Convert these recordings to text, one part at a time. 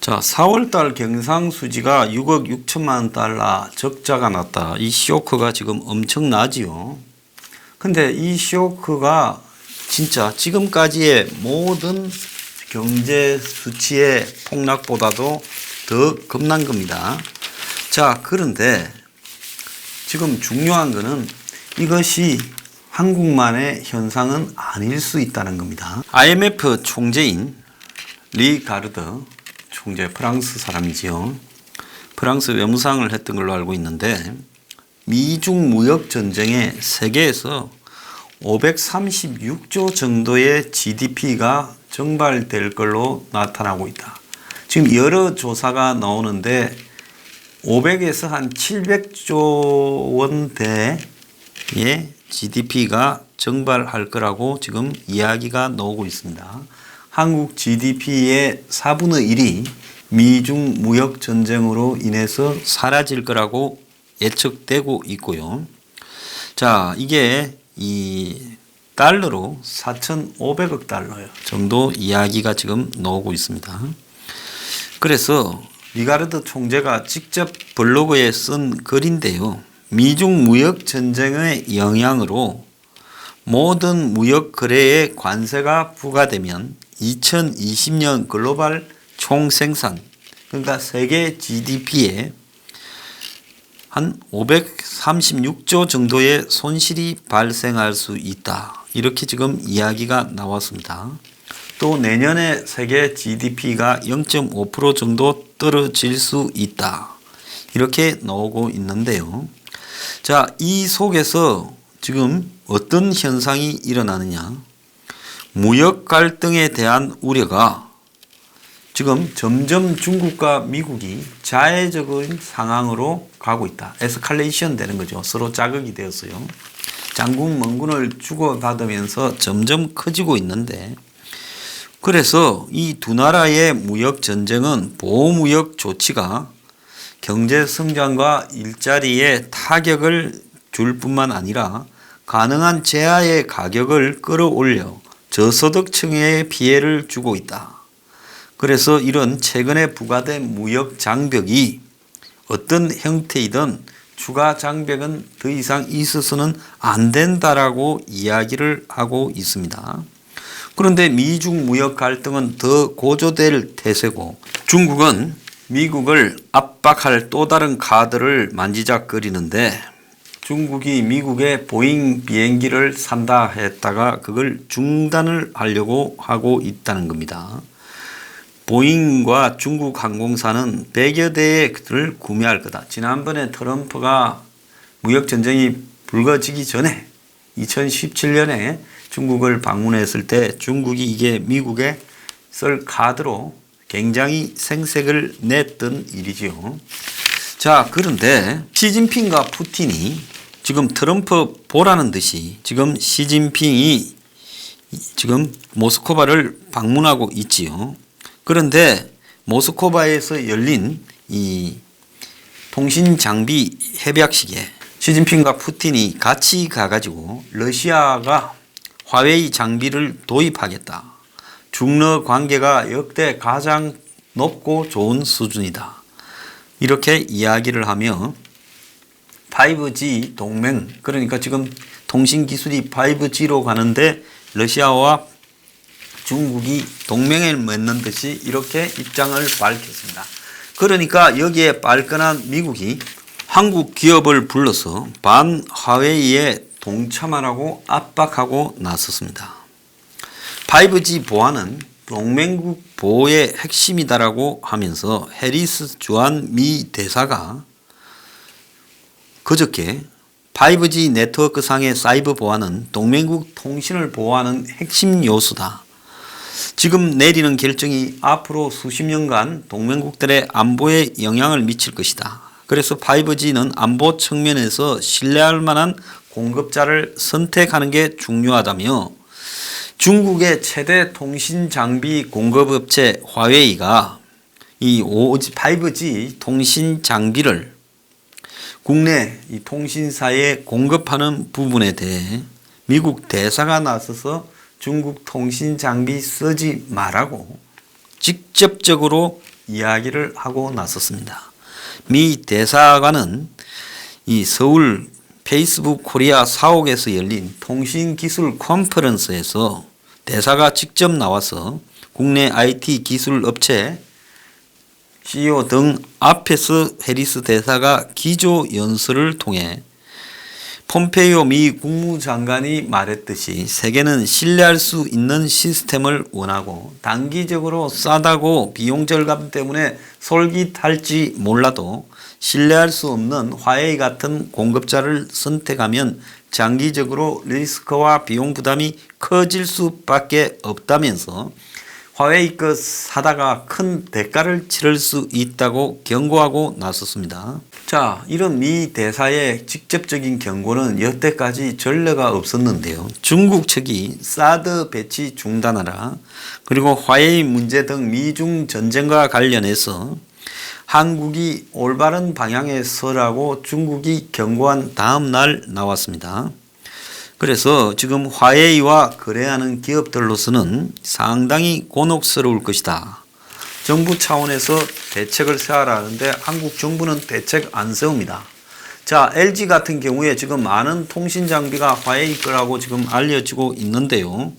자, 4월달 경상수지가 6억 6천만 달러 적자가 났다. 이 쇼크가 지금 엄청나지요. 근데 이 쇼크가 진짜 지금까지의 모든 경제 수치의 폭락보다도 더 겁난 겁니다. 자, 그런데 지금 중요한 거는 이것이 한국만의 현상은 아닐 수 있다는 겁니다. IMF 총재인 리가르드 총재, 프랑스 사람이지요. 프랑스 외무상을 했던 걸로 알고 있는데 미중 무역 전쟁에 세계에서 536조 정도의 GDP가 증발될 걸로 나타나고 있다. 지금 여러 조사가 나오는데 500에서 한 700조 원대의 GDP가 증발할 거라고 지금 이야기가 나오고 있습니다. 한국 GDP의 4분의 1이 미중 무역 전쟁으로 인해서 사라질 거라고 예측되고 있고요. 자, 이게 이 달러로 4,500억 달러 정도 이야기가 지금 나오고 있습니다. 그래서 리가르드 총재가 직접 블로그에 쓴 글인데요. 미중 무역 전쟁의 영향으로 모든 무역 거래에 관세가 부과되면 2020년 글로벌 총생산, 그러니까 세계 GDP에 한 536조 정도의 손실이 발생할 수 있다. 이렇게 지금 이야기가 나왔습니다. 또 내년에 세계 GDP가 0.5% 정도 떨어질 수 있다. 이렇게 나오고 있는데요. 자, 이 속에서 지금 어떤 현상이 일어나느냐? 무역 갈등에 대한 우려가 지금 점점 중국과 미국이 자해적인 상황으로 가고 있다. 에스컬레이션 되는 거죠. 서로 자극이 되었어요. 장군 멍군을 주고받으면서 점점 커지고 있는데, 그래서 이 두 나라의 무역 전쟁은 보호무역 조치가 경제 성장과 일자리에 타격을 줄 뿐만 아니라 가능한 제하의 가격을 끌어올려 저소득층에 피해를 주고 있다. 그래서 이런 최근에 부과된 무역 장벽이 어떤 형태이든 추가 장벽은 더 이상 있어서는 안 된다라고 이야기를 하고 있습니다. 그런데 미중 무역 갈등은 더 고조될 태세고 중국은 미국을 압박할 또 다른 카드를 만지작거리는데 중국이 미국의 보잉 비행기를 산다 했다가 그걸 중단을 하려고 하고 있다는 겁니다. 보잉과 중국 항공사는 100여 대를 구매할 거다. 지난번에 트럼프가 무역전쟁이 불거지기 전에 2017년에 중국을 방문했을 때 중국이 이게 미국에 쓸 카드로 굉장히 생색을 냈던 일이지요. 자, 그런데 시진핑과 푸틴이 지금 트럼프 보라는 듯이 지금 시진핑이 지금 모스크바를 방문하고 있지요. 그런데 모스크바에서 열린 이 통신장비 협약식에 시진핑과 푸틴이 같이 가가지고 러시아가 화웨이 장비를 도입하겠다. 중러 관계가 역대 가장 높고 좋은 수준이다. 이렇게 이야기를 하며 5G 동맹, 그러니까 지금 통신기술이 5G로 가는데 러시아와 중국이 동맹을 맺는 듯이 이렇게 입장을 밝혔습니다. 그러니까 여기에 발끈한 미국이 한국 기업을 불러서 반 화웨이에 동참하라고 압박하고 나섰습니다. 5G 보안은 동맹국 보호의 핵심이다라고 하면서 해리스 주한 미 대사가 그저께 5G 네트워크 상의 사이버 보안은 동맹국 통신을 보호하는 핵심 요소다. 지금 내리는 결정이 앞으로 수십 년간 동맹국들의 안보에 영향을 미칠 것이다. 그래서 5G는 안보 측면에서 신뢰할 만한 공급자를 선택하는 게 중요하다며 중국의 최대 통신 장비 공급업체 화웨이가 이 5G 통신 장비를 국내 이 통신사에 공급하는 부분에 대해 미국 대사가 나서서 중국 통신 장비 쓰지 말라고 직접적으로 이야기를 하고 나섰습니다. 미 대사관은 이 서울 페이스북 코리아 사옥에서 열린 통신기술 컨퍼런스에서 대사가 직접 나와서 국내 IT 기술 업체 CEO 등 앞에서 해리스 대사가 기조 연설을 통해 폼페이오 미 국무장관이 말했듯이 세계는 신뢰할 수 있는 시스템을 원하고 단기적으로 싸다고 비용 절감 때문에 솔깃할지 몰라도 신뢰할 수 없는 화웨이 같은 공급자를 선택하면 장기적으로 리스크와 비용 부담이 커질 수밖에 없다면서 화웨이 것 사다가 큰 대가를 치를 수 있다고 경고하고 나섰습니다. 자, 이런 미 대사의 직접적인 경고는 여태까지 전례가 없었는데요. 중국 측이 사드 배치 중단하라, 그리고 화웨이 문제 등 미중 전쟁과 관련해서 한국이 올바른 방향에 서라고 중국이 경고한 다음 날 나왔습니다. 그래서 지금 화웨이와 거래하는 기업들로서는 상당히 곤혹스러울 것이다. 정부 차원에서 대책을 세워라는데 한국 정부는 대책 안 세웁니다. 자, LG 같은 경우에 지금 많은 통신 장비가 화웨이 거라고 지금 알려지고 있는데요.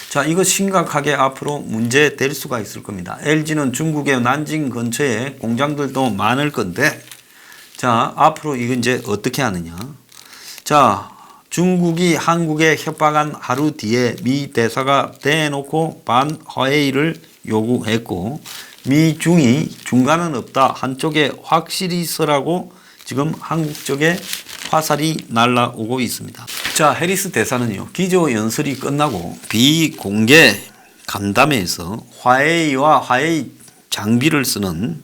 자, 이거 심각하게 앞으로 문제 될 수가 있을 겁니다. LG는 중국의 난징 근처에 공장들도 많을 건데, 자, 앞으로 이거 이제 어떻게 하느냐. 자, 중국이 한국에 협박한 하루 뒤에 미 대사가 대놓고 반화웨이를 요구했고, 미중이 중간은 없다, 한쪽에 확실히 서라고 지금 한국 쪽에 화살이 날라오고 있습니다. 자, 해리스 대사는요, 기조 연설이 끝나고 비공개 간담회에서 화웨이와 화웨이 장비를 쓰는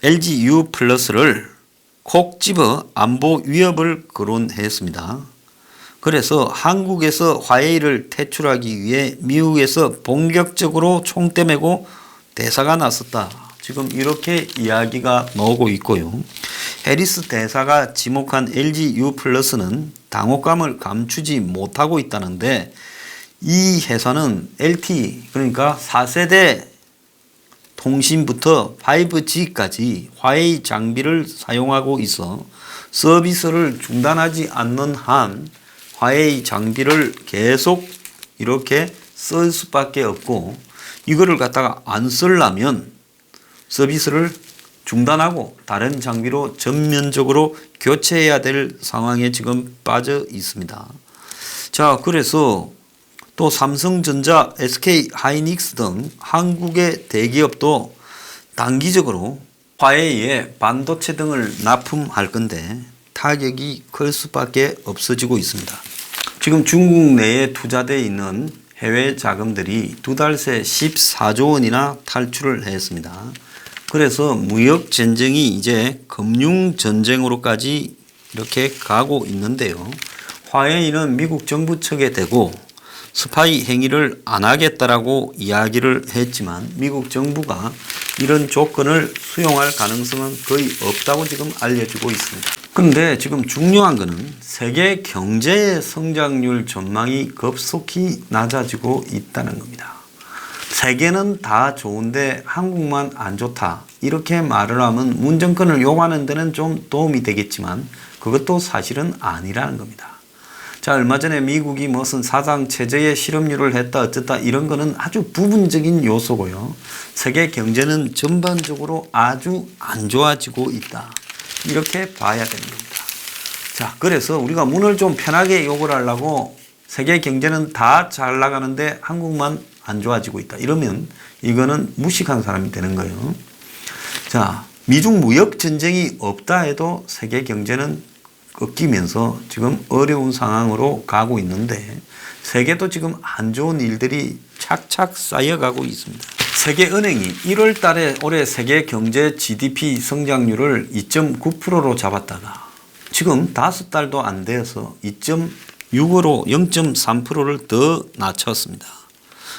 LG U 플러스를 콕 집어 안보 위협을 거론했습니다. 그래서 한국에서 화웨이를 퇴출하기 위해 미국에서 본격적으로 총대 메고 대사가 나섰다. 지금 이렇게 이야기가 나오고 있고요. 해리스 대사가 지목한 LG U 플러스는 당혹감을 감추지 못하고 있다는데, 이 회사는 LTE, 그러니까 4세대 통신부터 5G까지 화웨이 장비를 사용하고 있어 서비스를 중단하지 않는 한 화웨이 장비를 계속 이렇게 쓸 수밖에 없고, 이거를 갖다가 안 쓰려면 서비스를 중단하고 다른 장비로 전면적으로 교체해야 될 상황에 지금 빠져 있습니다. 자, 그래서 또 삼성전자, SK 하이닉스 등 한국의 대기업도 단기적으로 화웨이에 반도체 등을 납품할 건데 타격이 클 수밖에 없어지고 있습니다. 지금 중국 내에 투자되어 있는 해외 자금들이 두 달 새 14조 원이나 탈출을 했습니다. 그래서 무역 전쟁이 이제 금융 전쟁으로까지 이렇게 가고 있는데요. 화웨이는 미국 정부 측에 대고 스파이 행위를 안 하겠다라고 이야기를 했지만 미국 정부가 이런 조건을 수용할 가능성은 거의 없다고 지금 알려지고 있습니다. 그런데 지금 중요한 것은 세계 경제의 성장률 전망이 급속히 낮아지고 있다는 겁니다. 세계는 다 좋은데 한국만 안 좋다, 이렇게 말을 하면 문 정권을 요구하는 데는 좀 도움이 되겠지만 그것도 사실은 아니라는 겁니다. 자, 얼마 전에 미국이 무슨 사상 최저의 실업률을 했다 어쨌다 이런 거는 아주 부분적인 요소고요. 세계 경제는 전반적으로 아주 안 좋아지고 있다, 이렇게 봐야 되는 겁니다. 자, 그래서 우리가 문을 좀 편하게 욕을 하려고 세계 경제는 다 잘 나가는데 한국만 안 좋아지고 있다, 이러면 이거는 무식한 사람이 되는 거예요. 자, 미중 무역 전쟁이 없다 해도 세계 경제는 꺾이면서 지금 어려운 상황으로 가고 있는데 세계도 지금 안 좋은 일들이 착착 쌓여가고 있습니다. 세계은행이 1월 달에 올해 세계 경제 GDP 성장률을 2.9%로 잡았다가 지금 5달도 안 되어서 2.6으로 0.3%를 더 낮췄습니다.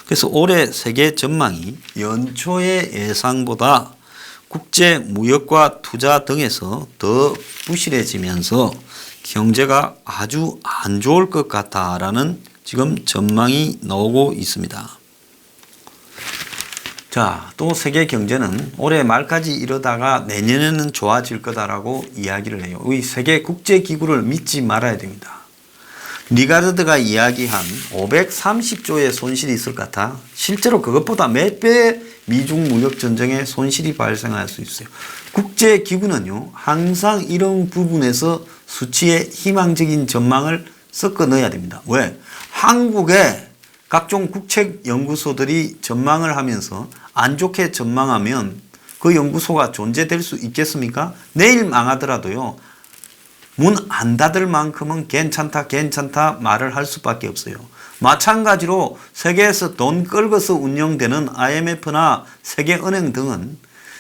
그래서 올해 세계 전망이 연초의 예상보다 국제 무역과 투자 등에서 더 부실해지면서 경제가 아주 안 좋을 것 같다라는 지금 전망이 나오고 있습니다. 자, 또 세계 경제는 올해 말까지 이러다가 내년에는 좋아질 거다라고 이야기를 해요. 이 세계 국제기구를 믿지 말아야 됩니다. 리가르드가 이야기한 530조의 손실이 있을 것 같아. 실제로 그것보다 몇 배 미중 무역 전쟁에 손실이 발생할 수 있어요. 국제기구는요, 항상 이런 부분에서 수치의 희망적인 전망을 섞어 넣어야 됩니다. 왜? 한국의 각종 국책연구소들이 전망을 하면서 안 좋게 전망하면 그 연구소가 존재될 수 있겠습니까? 내일 망하더라도요, 문 안 닫을 만큼은 괜찮다 말을 할 수밖에 없어요. 마찬가지로 세계에서 돈 끌고서 운영되는 IMF나 세계은행 등은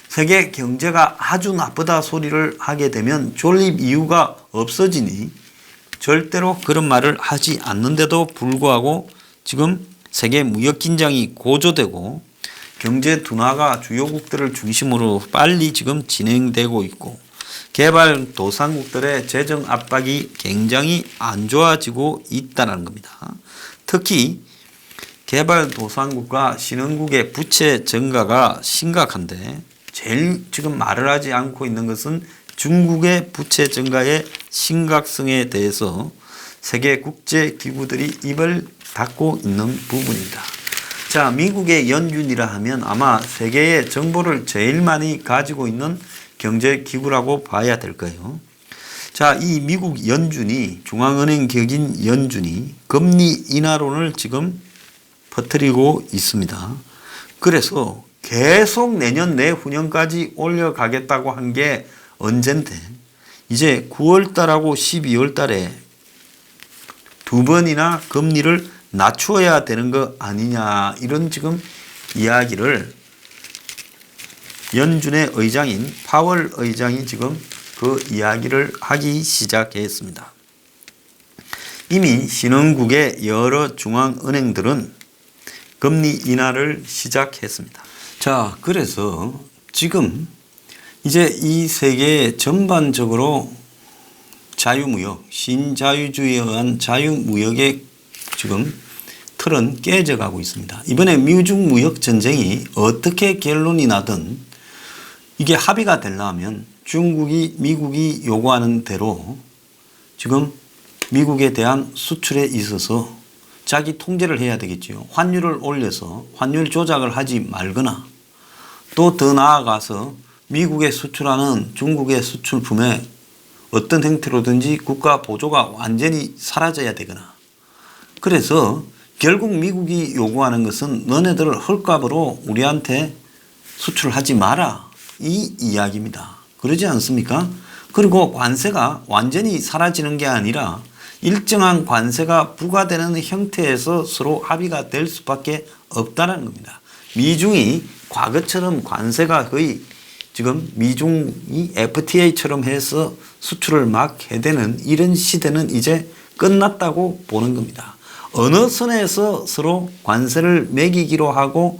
세계 경제가 아주 나쁘다 소리를 하게 되면 존립 이유가 없어지니 절대로 그런 말을 하지 않는데도 불구하고 지금 세계 무역 긴장이 고조되고 경제 둔화가 주요국들을 중심으로 빨리 지금 진행되고 있고 개발도상국들의 재정 압박이 굉장히 안 좋아지고 있다는 겁니다. 특히 개발도상국과 신흥국의 부채 증가가 심각한데 제일 지금 말을 하지 않고 있는 것은 중국의 부채 증가의 심각성에 대해서 세계 국제기구들이 입을 닫고 있는 부분입니다. 자, 미국의 연준이라 하면 아마 세계의 정보를 제일 많이 가지고 있는 경제기구라고 봐야 될 거예요. 자, 이 미국 연준이, 중앙은행 격인 연준이 금리 인하론을 지금 퍼뜨리고 있습니다. 그래서 계속 내년 내후년까지 올려가겠다고 한 게 언젠데 이제 9월달하고 12월달에 두 번이나 금리를 낮추어야 되는 거 아니냐, 이런 지금 이야기를 연준의 의장인 파월 의장이 지금 그 이야기를 하기 시작했습니다. 이미 신흥국의 여러 중앙은행들은 금리 인하를 시작했습니다. 자, 그래서 지금 이제 이 세계 전반적으로 자유무역, 신자유주의에 의한 자유무역의 지금 틀은 깨져가고 있습니다. 이번에 미중 무역 전쟁이 어떻게 결론이 나든 이게 합의가 되려면 중국이 미국이 요구하는 대로 지금 미국에 대한 수출에 있어서 자기 통제를 해야 되겠죠. 환율을 올려서 환율 조작을 하지 말거나 또 더 나아가서 미국에 수출하는 중국의 수출품에 어떤 형태로든지 국가 보조가 완전히 사라져야 되거나, 그래서 결국 미국이 요구하는 것은 너네들 헐값으로 우리한테 수출하지 마라, 이 이야기입니다. 그러지 않습니까? 그리고 관세가 완전히 사라지는 게 아니라 일정한 관세가 부과되는 형태에서 서로 합의가 될 수밖에 없다는 겁니다. 미중이 과거처럼 관세가 거의 지금 미중이 FTA처럼 해서 수출을 막 해대는 이런 시대는 이제 끝났다고 보는 겁니다. 어느 선에서 서로 관세를 매기기로 하고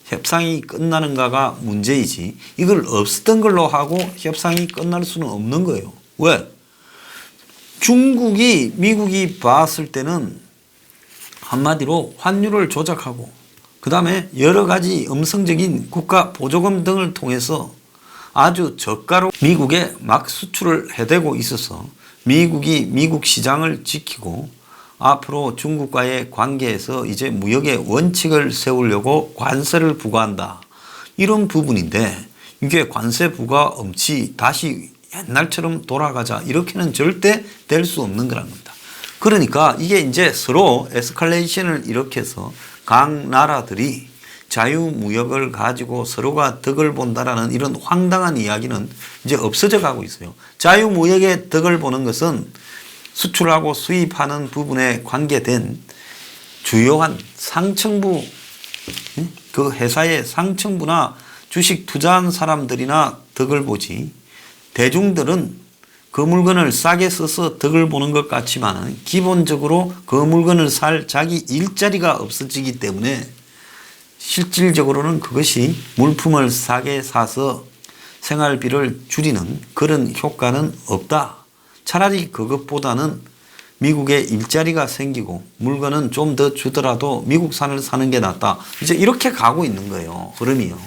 협상이 끝나는가가 문제이지, 이걸 없었던 걸로 하고 협상이 끝날 수는 없는 거예요. 왜? 중국이 미국이 봤을 때는 한마디로 환율을 조작하고 그 다음에 여러 가지 음성적인 국가 보조금 등을 통해서 아주 저가로 미국에 막 수출을 해대고 있어서 미국이 미국 시장을 지키고 앞으로 중국과의 관계에서 이제 무역의 원칙을 세우려고 관세를 부과한다, 이런 부분인데 이게 관세 부과 없이 다시 옛날처럼 돌아가자, 이렇게는 절대 될 수 없는 거란 겁니다. 그러니까 이게 이제 서로 에스컬레이션을 일으켜서 각 나라들이 자유무역을 가지고 서로가 덕을 본다라는 이런 황당한 이야기는 이제 없어져 가고 있어요. 자유무역의 덕을 보는 것은 수출하고 수입하는 부분에 관계된 주요한 상층부, 그 회사의 상층부나 주식 투자한 사람들이나 덕을 보지, 대중들은 그 물건을 싸게 써서 덕을 보는 것 같지만 기본적으로 그 물건을 살 자기 일자리가 없어지기 때문에 실질적으로는 그것이 물품을 싸게 사서 생활비를 줄이는 그런 효과는 없다. 차라리 그것보다는 미국에 일자리가 생기고 물건은 좀 더 주더라도 미국산을 사는 게 낫다. 이제 이렇게 가고 있는 거예요. 흐름이요.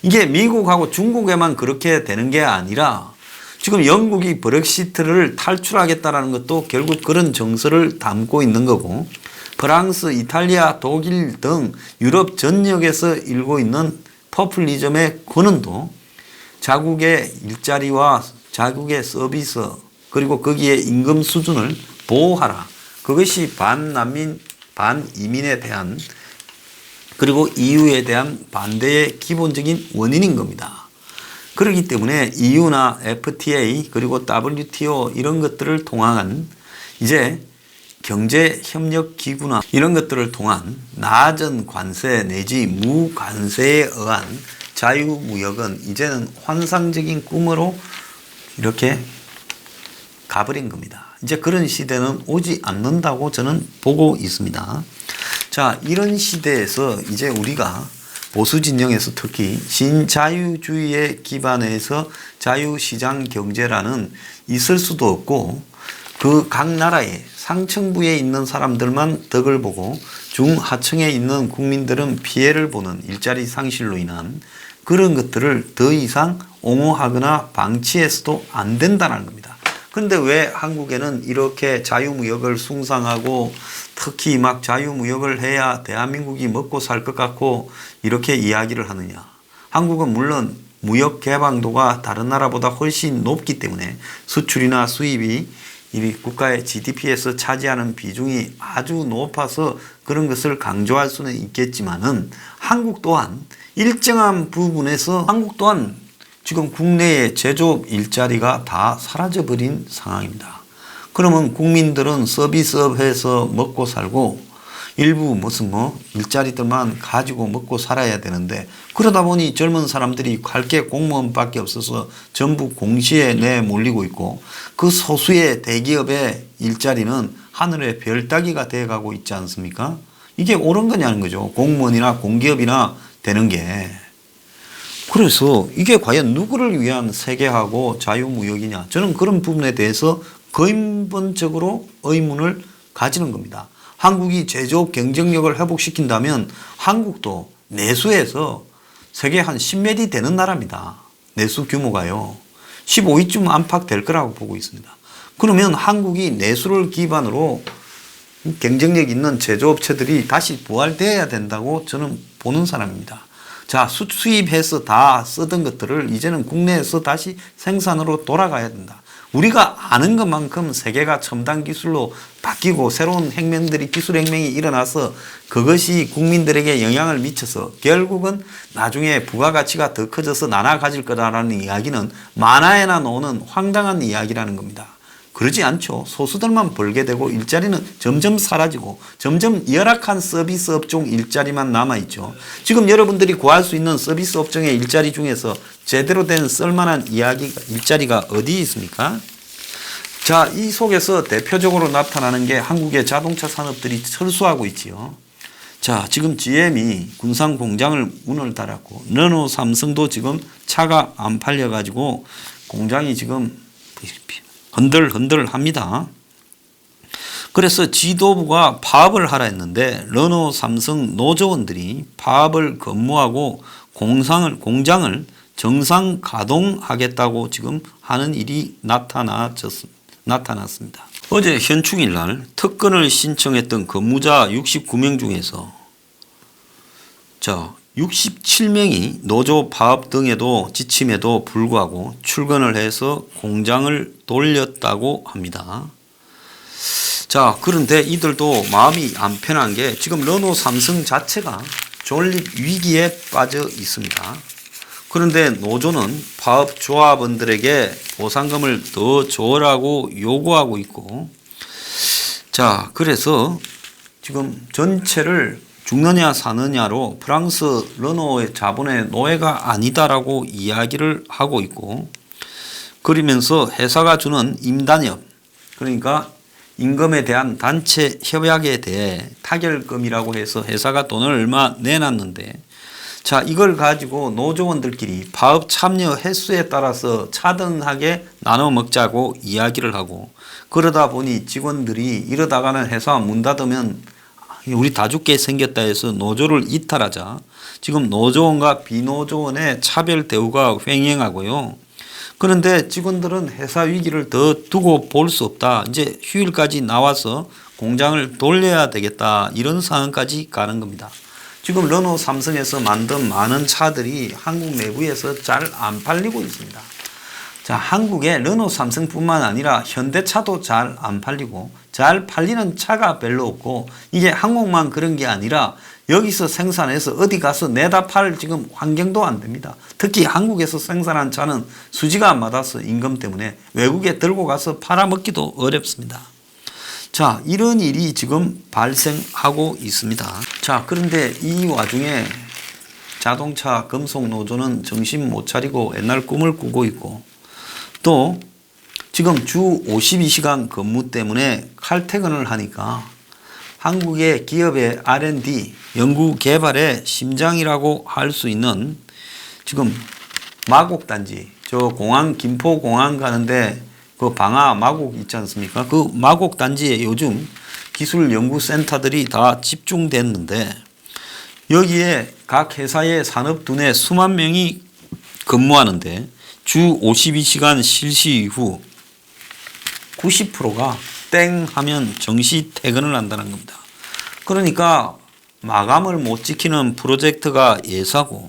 이게 미국하고 중국에만 그렇게 되는 게 아니라 지금 영국이 브렉시트를 탈출하겠다라는 것도 결국 그런 정서를 담고 있는 거고, 프랑스, 이탈리아, 독일 등 유럽 전역에서 일고 있는 포퓰리즘의 권원도 자국의 일자리와 자국의 서비스 그리고 거기에 임금 수준을 보호하라. 그것이 반난민, 반이민에 대한 그리고 EU에 대한 반대의 기본적인 원인인 겁니다. 그렇기 때문에 EU나 FTA 그리고 WTO 이런 것들을 통한 이제 경제협력기구나 이런 것들을 통한 낮은 관세 내지 무관세에 의한 자유무역은 이제는 환상적인 꿈으로 이렇게 가버린 겁니다. 이제 그런 시대는 오지 않는다고 저는 보고 있습니다. 자, 이런 시대에서 이제 우리가 보수 진영에서 특히 신자유주의에 기반해서 자유시장 경제라는 있을 수도 없고 그 각 나라의 상층부에 있는 사람들만 덕을 보고 중하층에 있는 국민들은 피해를 보는 일자리 상실로 인한 그런 것들을 더 이상 옹호하거나 방치해서도 안 된다는 겁니다. 그런데 왜 한국에는 이렇게 자유무역을 숭상하고 특히 막 자유무역을 해야 대한민국이 먹고 살 것 같고 이렇게 이야기를 하느냐. 한국은 물론 무역 개방도가 다른 나라보다 훨씬 높기 때문에 수출이나 수입이 이 국가의 GDP에서 차지하는 비중이 아주 높아서 그런 것을 강조할 수는 있겠지만은 한국 또한 일정한 부분에서 한국 또한 지금 국내의 제조업 일자리가 다 사라져버린 상황입니다. 그러면 국민들은 서비스업해서 먹고 살고 일부 무슨 일자리들만 가지고 먹고 살아야 되는데 그러다 보니 젊은 사람들이 갈 게 공무원밖에 없어서 전부 공시에 내몰리고 있고 그 소수의 대기업의 일자리는 하늘의 별 따기가 돼가고 있지 않습니까? 이게 옳은 거냐는 거죠. 공무원이나 공기업이나 되는 게. 그래서 이게 과연 누구를 위한 세계하고 자유무역이냐. 저는 그런 부분에 대해서 근본적으로 의문을 가지는 겁니다. 한국이 제조업 경쟁력을 회복시킨다면 한국도 내수에서 세계 한 10몇 위 되는 나라입니다. 내수 규모가요. 15위쯤 안팎 될 거라고 보고 있습니다. 그러면 한국이 내수를 기반으로 경쟁력 있는 제조업체들이 다시 부활되어야 된다고 저는 보는 사람입니다. 자, 수입해서 다 쓰던 것들을 이제는 국내에서 다시 생산으로 돌아가야 된다. 우리가 아는 것만큼 세계가 첨단 기술로 바뀌고 새로운 혁명들이 기술 혁명이 일어나서 그것이 국민들에게 영향을 미쳐서 결국은 나중에 부가가치가 더 커져서 나눠 가질 거다라는 이야기는 만화에나 나오는 황당한 이야기라는 겁니다. 그러지 않죠. 소수들만 벌게 되고 일자리는 점점 사라지고 점점 열악한 서비스 업종 일자리만 남아있죠. 지금 여러분들이 구할 수 있는 서비스 업종의 일자리 중에서 제대로 된 쓸만한 일자리가 어디 있습니까? 자, 이 속에서 대표적으로 나타나는 게 한국의 자동차 산업들이 철수하고 있지요. 자, 지금 GM이 군산 공장을 문을 닫았고 르노 삼성도 지금 차가 안 팔려가지고 공장이 지금 흔들흔들합니다. 그래서 지도부가 파업을 하라 했는데 르노 삼성 노조원들이 파업을 거부하고 공장을 정상 가동하겠다고 지금 하는 일이 나타났습니다. 어제 현충일 날 특근을 신청했던 근무자 69명 중에서 67명이 노조 파업 등에도 지침에도 불구하고 출근을 해서 공장을 돌렸다고 합니다. 자, 그런데 이들도 마음이 안 편한 게 지금 르노 삼성 자체가 존립 위기에 빠져 있습니다. 그런데 노조는 파업 조합원들에게 보상금을 더 줘라고 요구하고 있고, 자, 그래서 지금 전체를 죽느냐 사느냐로 프랑스 르노의 자본의 노예가 아니다라고 이야기를 하고 있고, 그러면서 회사가 주는 임단협, 그러니까 임금에 대한 단체 협약에 대해 타결금이라고 해서 회사가 돈을 얼마 내놨는데 자, 이걸 가지고 노조원들끼리 파업 참여 횟수에 따라서 차등하게 나눠 먹자고 이야기를 하고, 그러다 보니 직원들이 이러다가는 회사 문 닫으면 우리 다 죽게 생겼다 해서 노조를 이탈하자 지금 노조원과 비노조원의 차별 대우가 횡행하고요. 그런데 직원들은 회사 위기를 더 두고 볼 수 없다. 이제 휴일까지 나와서 공장을 돌려야 되겠다. 이런 상황까지 가는 겁니다. 지금 르노 삼성에서 만든 많은 차들이 한국 내부에서 잘 안 팔리고 있습니다. 자, 한국의 르노 삼성뿐만 아니라 현대차도 잘 안 팔리고 잘 팔리는 차가 별로 없고, 이게 한국만 그런 게 아니라 여기서 생산해서 어디 가서 내다 팔 지금 환경도 안 됩니다. 특히 한국에서 생산한 차는 수지가 안 맞아서 임금 때문에 외국에 들고 가서 팔아먹기도 어렵습니다. 자, 이런 일이 지금 발생하고 있습니다. 자, 그런데 이 와중에 자동차 금속노조는 정신 못 차리고 옛날 꿈을 꾸고 있고, 또 지금 주 52시간 근무 때문에 칼퇴근을 하니까 한국의 기업의 R&D 연구 개발의 심장이라고 할 수 있는 지금 마곡단지, 저 공항 김포공항 가는데 그 방화 마곡 있지 않습니까? 그 마곡단지에 요즘 기술연구센터들이 다 집중됐는데, 여기에 각 회사의 산업둔에 수만 명이 근무하는데 주 52시간 실시 이후 90%가 땡 하면 정시 퇴근을 한다는 겁니다. 그러니까 마감을 못 지키는 프로젝트가 예사고,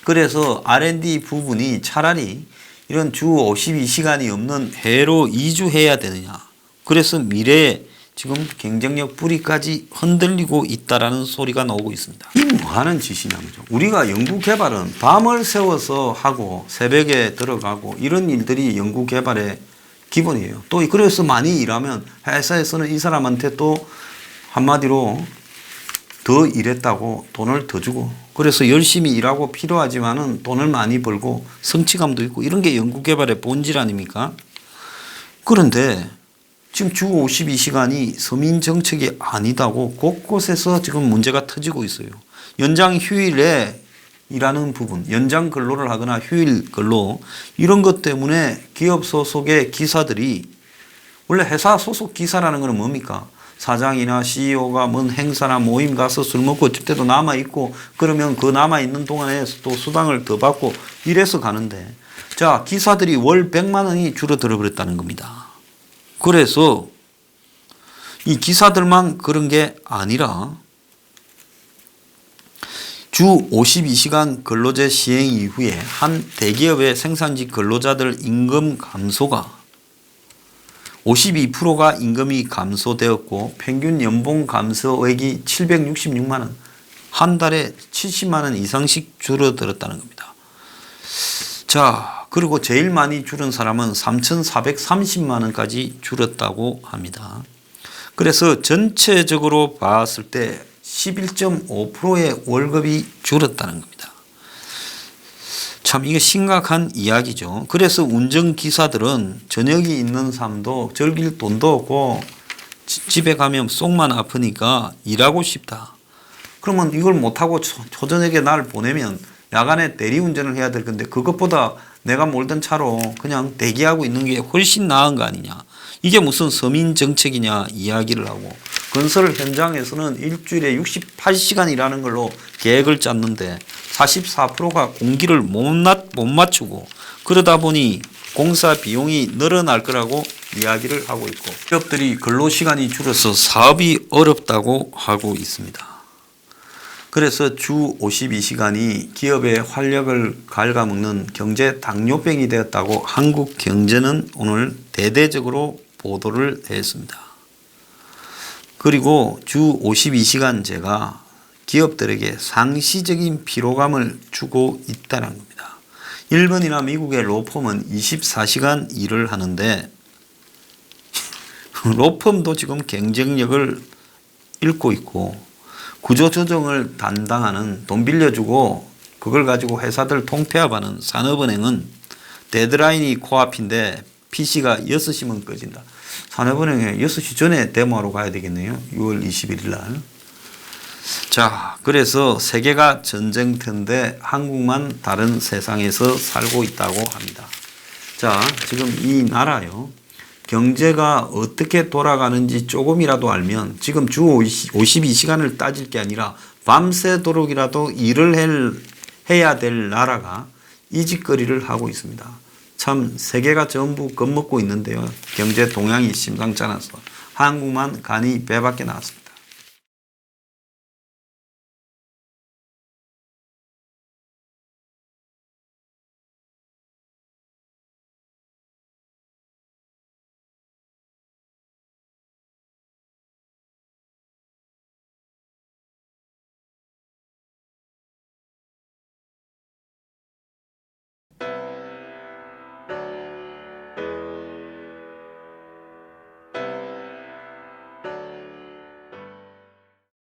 그래서 R&D 부분이 차라리 이런 주 52시간이 없는 해외로 이주해야 되느냐. 그래서 미래에 지금 경쟁력 뿌리까지 흔들리고 있다라는 소리가 나오고 있습니다. 이 뭐 하는 짓이냐죠. 우리가 연구개발은 밤을 새워서 하고 새벽에 들어가고 이런 일들이 연구개발의 기본이에요. 또 그래서 많이 일하면 회사에서는 이 사람한테 또 한마디로 더 일했다고 돈을 더 주고, 그래서 열심히 일하고 필요하지만은 돈을 많이 벌고 성취감도 있고, 이런 게 연구개발의 본질 아닙니까? 그런데 지금 주 52시간이 서민 정책이 아니다고 곳곳에서 지금 문제가 터지고 있어요. 연장 휴일에 일하는 부분, 연장 근로를 하거나 휴일 근로, 이런 것 때문에 기업 소속의 기사들이, 원래 회사 소속 기사라는 건 뭡니까? 사장이나 CEO가 뭔 행사나 모임 가서 술 먹고 어쩔 때도 남아있고, 그러면 그 남아있는 동안에 또 수당을 더 받고 이래서 가는데, 자, 기사들이 월 100만 원이 줄어들어 버렸다는 겁니다. 그래서 이 기사들만 그런 게 아니라 주 52시간 근로제 시행 이후에 한 대기업의 생산직 근로자들 임금 감소가 52%가 임금이 감소되었고, 평균 연봉 감소액이 766만 원, 한 달에 70만 원 이상씩 줄어들었다는 겁니다. 자, 그리고 제일 많이 줄은 사람은 3,430만 원까지 줄었다고 합니다. 그래서 전체적으로 봤을 때 11.5%의 월급이 줄었다는 겁니다. 참 이게 심각한 이야기죠. 그래서 운전기사들은 저녁이 있는 삶도 즐길 돈도 없고 집에 가면 속만 아프니까 일하고 싶다. 그러면 이걸 못하고 초저녁에 날 보내면 야간에 대리운전을 해야 될 건데, 그것보다 내가 몰던 차로 그냥 대기하고 있는 게 훨씬 나은 거 아니냐. 이게 무슨 서민 정책이냐 이야기를 하고, 건설 현장에서는 일주일에 68시간 일하는 걸로 계획을 짰는데 44%가 공기를 못 맞추고, 그러다 보니 공사 비용이 늘어날 거라고 이야기를 하고 있고, 기업들이 근로시간이 줄어서 사업이 어렵다고 하고 있습니다. 그래서 주 52시간이 기업의 활력을 갉아먹는 경제 당뇨병이 되었다고 한국경제는 오늘 대대적으로 보도를 했습니다. 그리고 주 52시간제가 기업들에게 상시적인 피로감을 주고 있다는 겁니다. 일본이나 미국의 로펌은 24시간 일을 하는데 로펌도 지금 경쟁력을 잃고 있고, 구조조정을 담당하는, 돈 빌려주고 그걸 가지고 회사들 통폐합하는 산업은행은 데드라인이 코앞인데 PC가 6시면 꺼진다. 산업은행에 6시 전에 데모하러 가야 되겠네요. 6월 21일 날. 자, 그래서 세계가 전쟁터인데 한국만 다른 세상에서 살고 있다고 합니다. 자, 지금 이 나라요. 경제가 어떻게 돌아가는지 조금이라도 알면 지금 주 52시간을 따질 게 아니라 밤새도록이라도 일을 해야 될 나라가 이 짓거리를 하고 있습니다. 참 세계가 전부 겁먹고 있는데요. 경제 동향이 심상치 않아서 한국만 간이 배밖에 나왔습니다.